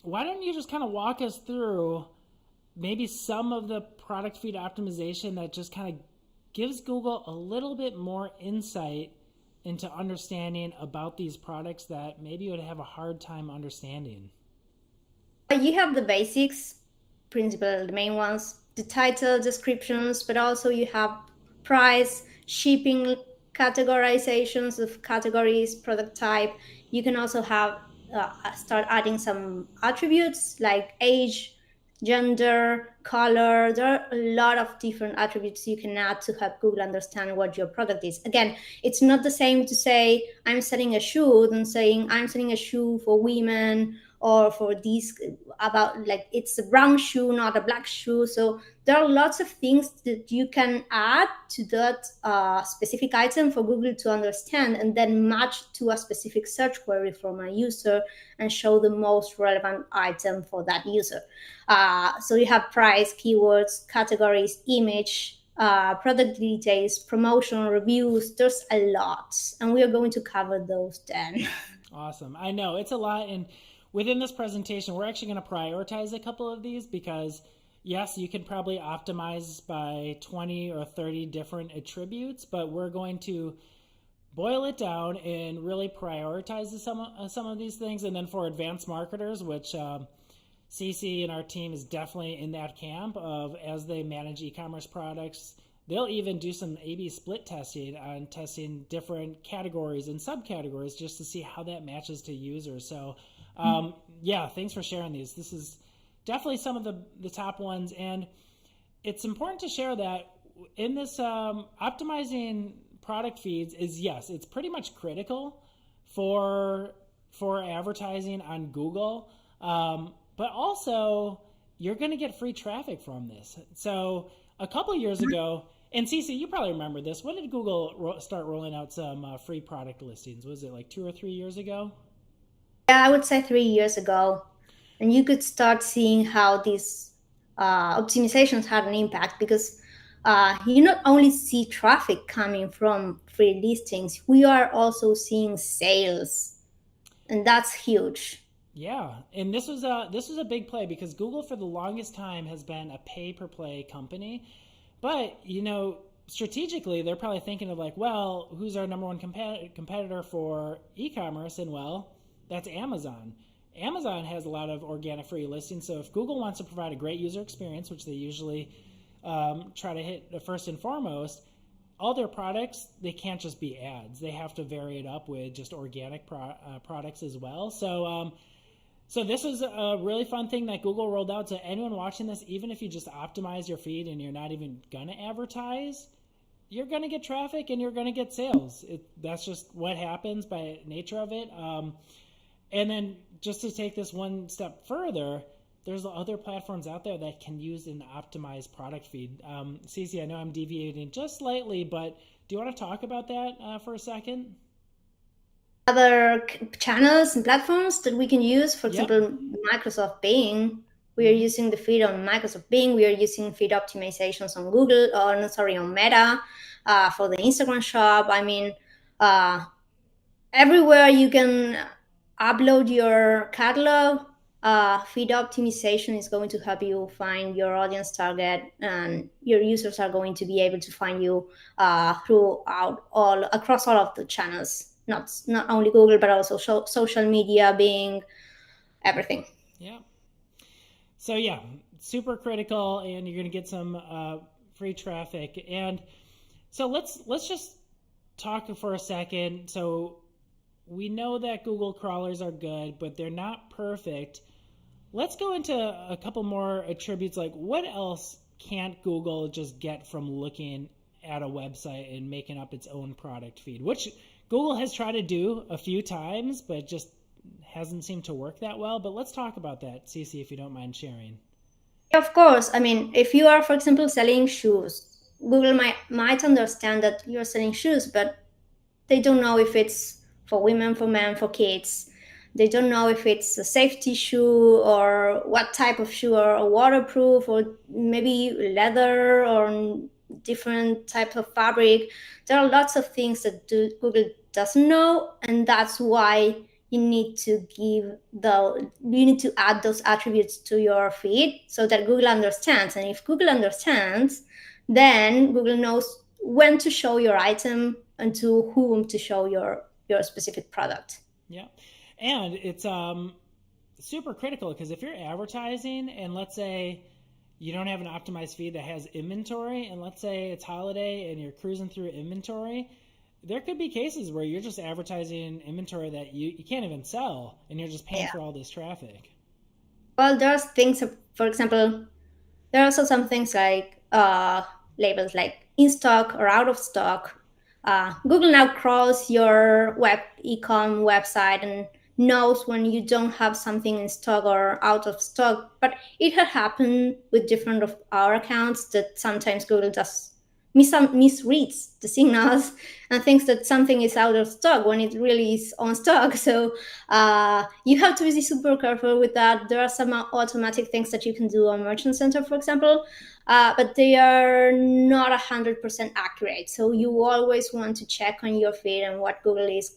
why don't you just kind of walk us through maybe some of the product feed optimization that just kind of gives Google a little bit more insight into understanding about these products that maybe you would have a hard time understanding? You have the basics, principle, the main ones, the title, descriptions, but also you have price, shipping, categorizations of categories, product type. You can also have start adding some attributes like age, gender, color. There are a lot of different attributes you can add to help Google understand what your product is. Again, it's not the same to say I'm selling a shoe than saying I'm selling a shoe for women or for these about like it's a brown shoe, not a black shoe. So there are lots of things that you can add to that specific item for Google to understand and then match to a specific search query from a user and show the most relevant item for that user. So you have price, keywords, categories, image, product details, promotion, reviews. There's a lot, and we are going to cover those then. Awesome. I know it's a lot. And within this presentation, we're actually going to prioritize a couple of these because, yes, you can probably optimize by 20 or 30 different attributes, but we're going to boil it down and really prioritize some of these things. And then for advanced marketers, which CC and our team is definitely in that camp of as they manage e-commerce products. They'll even do some A/B split testing on testing different categories and subcategories just to see how that matches to users. So, yeah, thanks for sharing these. This is definitely some of the top ones, and it's important to share that in this optimizing product feeds is yes, it's pretty much critical for advertising on Google. But also, you're going to get free traffic from this. So, a couple years ago, and Cece, you probably remember this. When did Google start rolling out some free product listings? Was it like 2 or 3 years ago? Yeah, I would say 3 years ago. And you could start seeing how these optimizations had an impact because you not only see traffic coming from free listings, we are also seeing sales, and that's huge. Yeah, and this was a big play because Google for the longest time has been a pay per play company, but strategically they're probably thinking of like, well, who's our number one competitor for e-commerce? And well, that's Amazon. Amazon has a lot of organic free listings, so if Google wants to provide a great user experience, which they usually try to hit first and foremost, all their products they can't just be ads. They have to vary it up with just organic products as well. So this is a really fun thing that Google rolled out to anyone watching this. Even if you just optimize your feed and you're not even gonna advertise, you're gonna get traffic and you're gonna get sales. That's just what happens by nature of it. And then just to take this one step further, there's other platforms out there that can use an optimized product feed. Cece, I know I'm deviating just slightly, but do you want to talk about that for a second? Other channels and platforms that we can use, for Yep. example, Microsoft Bing. We are Mm-hmm. using the feed on Microsoft Bing. We are using feed optimizations on Google, or no, sorry, on Meta for the Instagram shop. I mean, uh, everywhere you can upload your catalog. Feed optimization is going to help you find your audience target, and your users are going to be able to find you throughout all across all of the channels, not only Google but also social media, Bing, everything. Yeah. So yeah, super critical, and you're going to get some free traffic. And so let's just talk for a second. So we know that Google crawlers are good, but they're not perfect. Let's go into a couple more attributes. Like what else can't Google just get from looking at a website and making up its own product feed, which Google has tried to do a few times, but just hasn't seemed to work that well. But let's talk about that, Cece, if you don't mind sharing. Of course, I mean, if you are, for example, selling shoes, Google might understand that you're selling shoes, but they don't know if it's for women, for men, for kids. They don't know if it's a safety shoe or what type of shoe, or a waterproof, or maybe leather or different types of fabric. There are lots of things that Google doesn't know, and that's why you need to add those attributes to your feed so that Google understands. And if Google understands, then Google knows when to show your item and to whom to show your specific product. Yeah. And it's super critical because if you're advertising and let's say you don't have an optimized feed that has inventory, and let's say it's holiday and you're cruising through inventory, there could be cases where you're just advertising inventory that you can't even sell and you're just paying for all this traffic. Well, there's things, for example, there are also some things like labels like in stock or out of stock. Google now crawls your web e-com website and knows when you don't have something in stock or out of stock. But it had happened with different of our accounts that sometimes Google just misreads the signals and thinks that something is out of stock when it really is on stock. So you have to be super careful with that. There are some automatic things that you can do on Merchant Center, for example, but they are not 100% accurate. So you always want to check on your feed and what Google is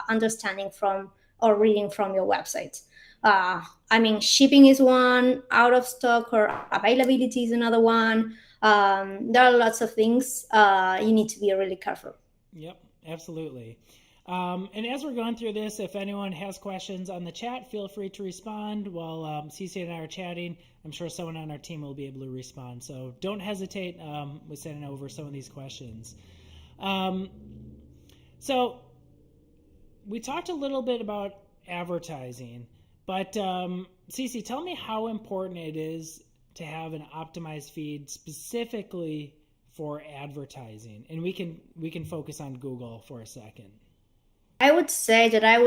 understanding from or reading from your website. I mean, shipping is one, out of stock or availability is another one. There are lots of things you need to be really careful. Yep, absolutely. And as we're going through this, if anyone has questions on the chat, feel free to respond while Cece and I are chatting. I'm sure someone on our team will be able to respond. So don't hesitate with sending over some of these questions. So we talked a little bit about advertising, but Cece, tell me how important it is to have an optimized feed specifically for advertising, and we can focus on Google for a second. I would say that I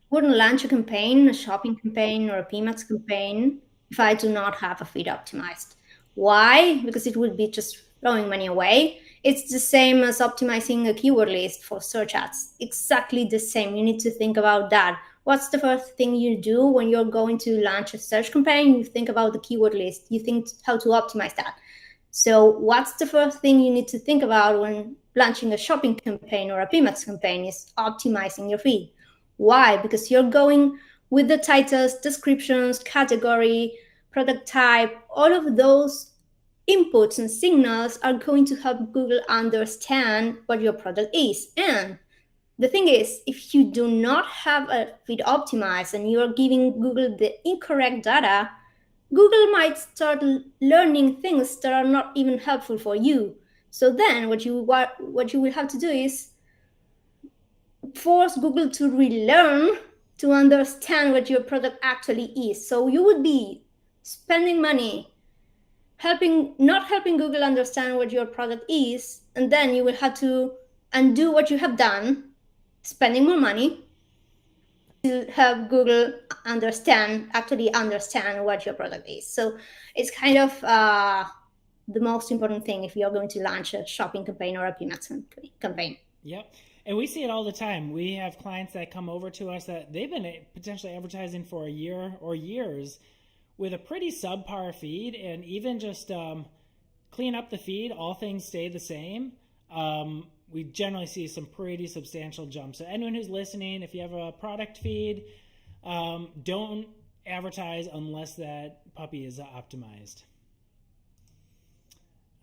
wouldn't launch a campaign, a shopping campaign or a PMAX campaign if I do not have a feed optimized. Why? Because it would be just throwing money away. It's the same as optimizing a keyword list for search ads. Exactly the same. You need to think about that. What's the first thing you do when you're going to launch a search campaign? You think about the keyword list. You think how to optimize that. So what's the first thing you need to think about when launching a shopping campaign or a PMAX campaign is optimizing your feed. Why? Because you're going with the titles, descriptions, category, product type, all of those inputs and signals are going to help Google understand what your product is. And the thing is, if you do not have a feed optimized and you are giving Google the incorrect data, Google might start learning things that are not even helpful for you. So then what you will have to do is force Google to relearn to understand what your product actually is. So you would be spending money not helping Google understand what your product is, and then you will have to undo what you have done, spending more money to help Google actually understand what your product is. So it's kind of the most important thing if you're going to launch a shopping campaign or a PMAX campaign. Yep. And we see it all the time. We have clients that come over to us that they've been potentially advertising for a year or years with a pretty subpar feed, and even just clean up the feed, all things stay the same. We generally see some pretty substantial jumps. So anyone who's listening, if you have a product feed, don't advertise unless that puppy is optimized.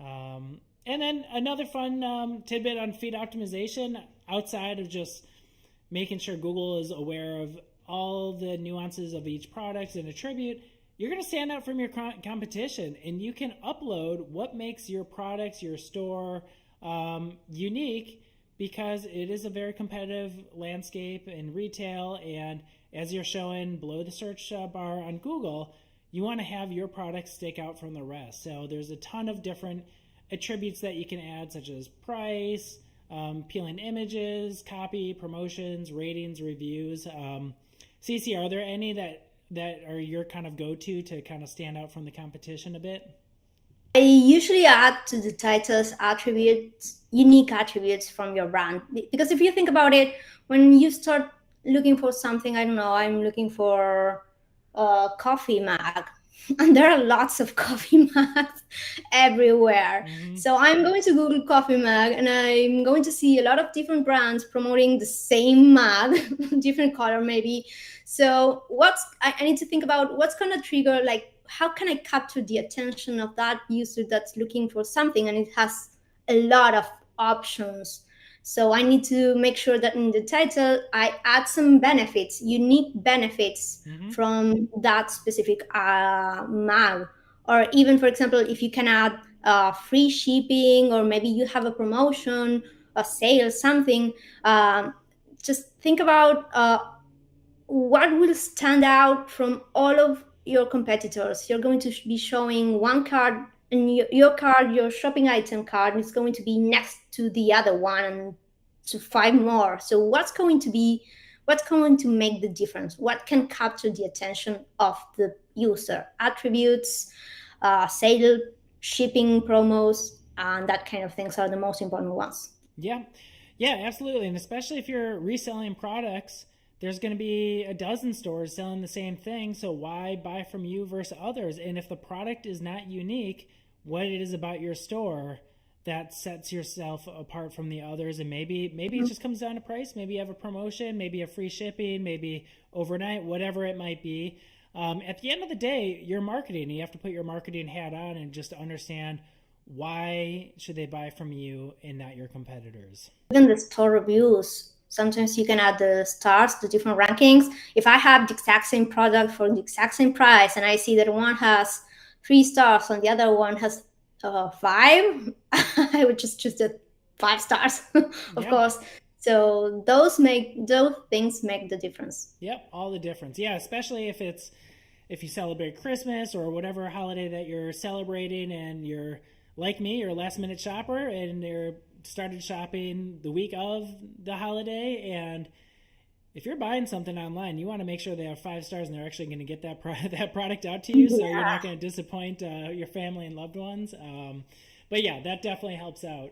And then another fun tidbit on feed optimization, outside of just making sure Google is aware of all the nuances of each product and attribute, you're going to stand out from your competition, and you can upload what makes your products, your store, unique, because it is a very competitive landscape in retail. And as you're showing below the search bar on Google, you want to have your products stick out from the rest. So there's a ton of different attributes that you can add, such as price, appealing images, copy, promotions, ratings, reviews. Cece, are there any that are your kind of go-to to kind of stand out from the competition a bit? I usually add to the titles attributes, unique attributes from your brand. Because if you think about it, when you start looking for something, I don't know, I'm looking for a coffee mug. and there are lots of coffee mugs everywhere. Hmm. So I'm going to Google coffee mug, and I'm going to see a lot of different brands promoting the same mug, different color maybe. So I need to think about what's going to trigger, like, how can I capture the attention of that user that's looking for something, and it has a lot of options. So I need to make sure that in the title I add some benefits, unique benefits Hmm. from that specific mag. Or even, for example, if you can add free shipping, or maybe you have a promotion, a sale, something. Just think about what will stand out from all of your competitors. You're going to be showing one card, and your card, your shopping item card, is going to be next to the other one, and to five more. So what's going to make the difference? What can capture the attention of the user? Attributes, sale, shipping, promos, and that kind of things are the most important ones. Yeah, yeah, absolutely. And especially if you're reselling products, there's going to be a dozen stores selling the same thing. So why buy from you versus others? And if the product is not unique, what it is about your store that sets yourself apart from the others, and maybe it just comes down to price. Maybe you have a promotion, maybe a free shipping, maybe overnight, whatever it might be. At the end of the day, you're marketing. You have to put your marketing hat on and just understand why should they buy from you and not your competitors. Even the store reviews, sometimes you can add the stars, the different rankings. If I have the exact same product for the exact same price, and I see that one has 3 stars and the other one has five, I would just choose the 5 stars, of Yeah. course. So those things make the difference. Yep, all the difference. Yeah, especially if you celebrate Christmas or whatever holiday that you're celebrating, and you're like me, you're a last minute shopper, and you're started shopping the week of the holiday. And if you're buying something online, you want to make sure they have 5 stars and they're actually going to get that product out to you, so you're not Yeah. going to disappoint your family and loved ones. But yeah, that definitely helps out.